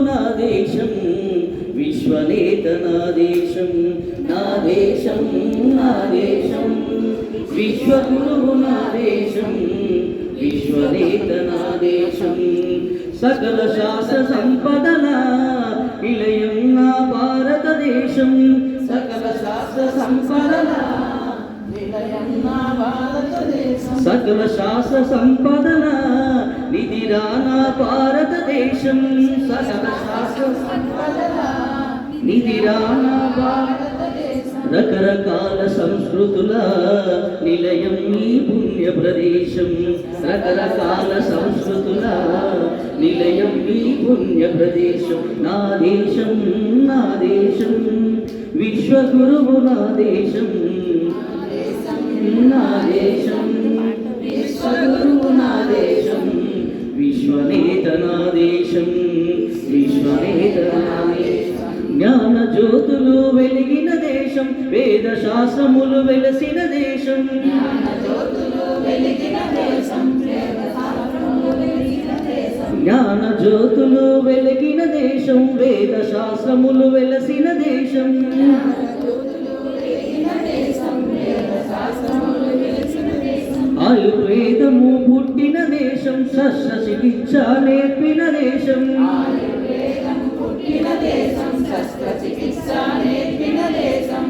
నా దేశం విశ్వనేత నా దేశం నా దేశం నా దేశం విశ్వగురువు నా దేశం విశ్వనేత నా దేశం సకల శాస్త్ర సంపదల నిలయం నా భారతదేశం సకల శాస్త్ర సంపదల నిలయం నా భారతదేశం సకల శాస్త్ర సంపదల నిధిరా నా భారతదేశం సకల శాస్త్ర సంపదల నిధిరా నా భారతదేశం రకరకాల సంస్కృతుల నిలయం ఈ పుణ్య ప్రదేశం రకరకాల సంస్కృతుల నిలయం ఈ పుణ్య ప్రదేశం నా దేశం నా దేశం విశ్వగురువు నా దేశం నా దేశం విశ్వగురువు నా దేశం విశ్వనేత నా దేశం విశ్వనేత నా దేశం జ్ఞాన జ్యోతులు వెలిగిన దేశం వేద శాస్త్రములు వెలసిన దేశం జ్ఞాన జ్యోతులు వెలిగిన దేశం వేద శాస్త్రములు వెలసిన దేశం ఆయుర్వేదము పుట్టిన దేశం సస్య చికిత్స నేర్పిన దేశం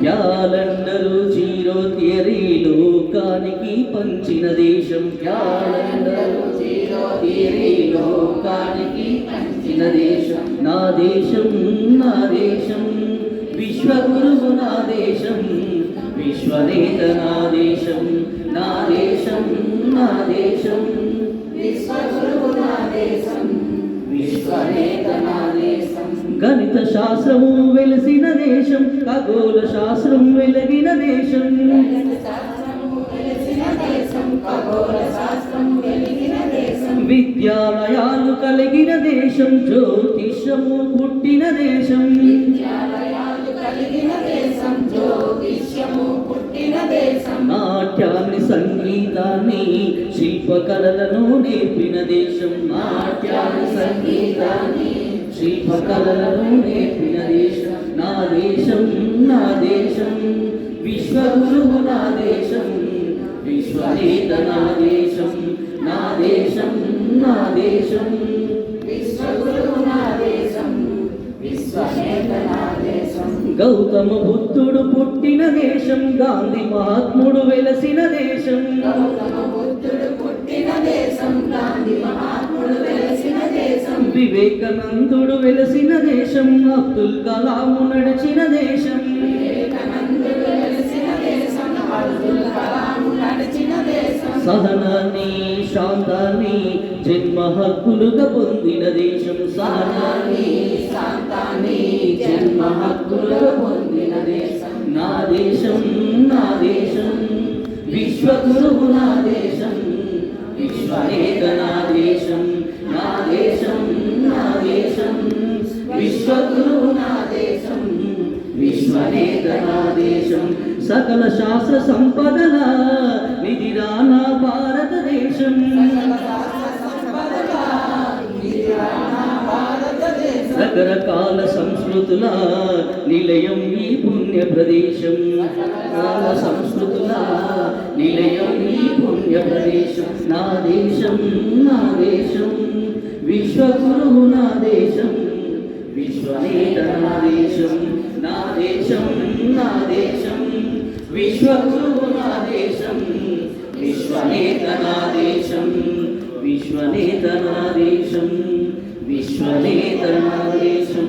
క్యాలెండరు జీరో థియరీ లోకానికి పంచిన దేశం క్యాలెండరు జీరో థియరీ లోకానికి పంచిన దేశం నా దేశం నా దేశం విశ్వగురువు నా దేశం విశ్వనేత నా దేశం నా దేశం నా దేశం విశ్వగురువు నా దేశం విశ్వనేత నా దేశం గణిత శాస్త్రము వెలసిన దేశం ఖగోళ శాస్త్రం వెలిగిన దేశం విద్యాలయాలు కలిగిన దేశం జ్యోతిషము పుట్టిన దేశం నాట్యాన్ని సంగీతాన్ని శిల్పకళలను నేర్పిన దేశం నాట్యాన్ని సంగీతాన్ని శిల్పకళలను నేర్పిన దేశం నా దేశం నా దేశం విశ్వగురువు నా దేశం విశ్వనేత నా దేశం నా దేశం నా దేశం విశ్వగురువు నా దేశం విశ్వనేత నా దేశం గౌతమ బుద్ధుడు పుట్టిన దేశం గాంధీ మహాత్ముడు వెలసిన దేశం గౌతమ బుద్ధుడు పుట్టిన దేశం గాంధీ మహాత్ముడు వెలసిన దేశం వివేకానందుడు వెలసిన దేశం అబ్దుల్ కలాము నడిచిన దేశం వివేకానందుడు వెలసిన దేశం అబ్దుల్ కలాము నడిచిన దేశం సహనాన్ని శాంతాన్ని జన్మ హక్కులుగా పొందిన దేశం సహనాన్ని శాంతాన్ని జన్మ హక్కులుగా పొందిన దేశం నా దేశం నా దేశం విశ్వగురువు నా దేశం విశ్వనేత నా దేశం నా దేశం నా దేశం విశ్వగురువు నా దేశం విశ్వనేత నా దేశం సకల శాస్త్ర సంపదల నిధిరా నా భారతదేశం రకరకాల సంస్కృతుల నిలయం ఈ పుణ్య ప్రదేశం సంస్కృతుల నిలయం ఈ పుణ్య ప్రదేశం నా దేశం నా దేశం విశ్వగురువు నా దేశం విశ్వనేత నా దేశం నా దేశం నా దేశం విశ్వగురువు నా దేశం విశ్వనేత నా దేశం విశ్వనేత నా దేశం విశ్వనేత నా దేశం.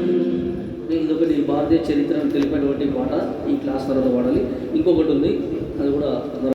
ఇంకొకటి భారతీయ చరిత్రను తెలిపేటువంటి పాట ఈ క్లాస్ తర్వాత పాడాలి. ఇంకొకటి ఉంది, అది కూడా